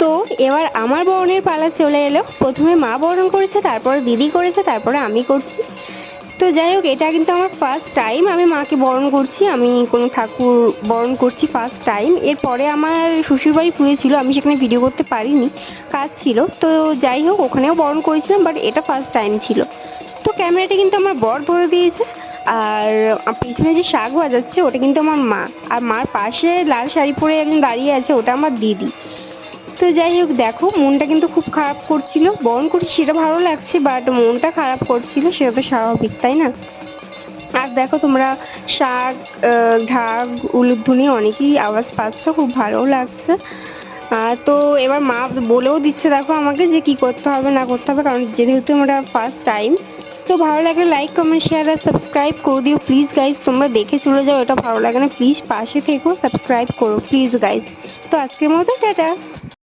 তো এবার আমার বরণের পালা চলে এলো। প্রথমে মা বরণ করেছে, তারপরে দিদি করেছে, তারপরে আমি করছি। তো যাই হোক, এটা কিন্তু আমার ফার্স্ট টাইম আমি মাকে বরণ করছি, আমি কোনো ঠাকুর বরণ করছি ফার্স্ট টাইম। এরপরে আমার শ্বশুরবাড়ি পুজো ছিল, আমি সেখানে ভিডিও করতে পারিনি, কাজ ছিল। তো যাই হোক, ওখানেও বরণ করেছিলাম, বাট এটা ফার্স্ট টাইম ছিল। তো ক্যামেরাটা কিন্তু আমার বর ধরে দিয়েছে। আর পিছনে যে শাক বাজাচ্ছে ওটা কিন্তু আমার মা। আর মার পাশে লাল শাড়ি পরে একজন দাঁড়িয়ে আছে, ওটা আমার দিদি। তো যাই হোক, দেখো মনটা কিন্তু খুব খারাপ করছিল। বরণ করছি সেটা ভালো লাগছে, বাট মনটা খারাপ করছিল, সেটা তো স্বাভাবিক, তাই না? আর দেখো তোমরা শাক, ঢাক, উলুধ্বনি অনেকেই আওয়াজ পাচ্ছ, খুব ভালো লাগছে। তো এবার মা বলেও দিচ্ছে দেখো আমাকে যে কি করতে হবে না করতে হবে, কারণ যেহেতু আমরা ফার্স্ট টাইম। তো ভালো লাগলে লাইক, কমেন্ট, শেয়ার আর সাবস্ক্রাইব করে দিও প্লিজ গাইজ। তোমরা দেখে চলে যাও, এটা ভালো লাগে না, প্লিজ পাশে থেকো, সাবস্ক্রাইব করো প্লিজ গাইজ। তো আজকের মতো টাটা।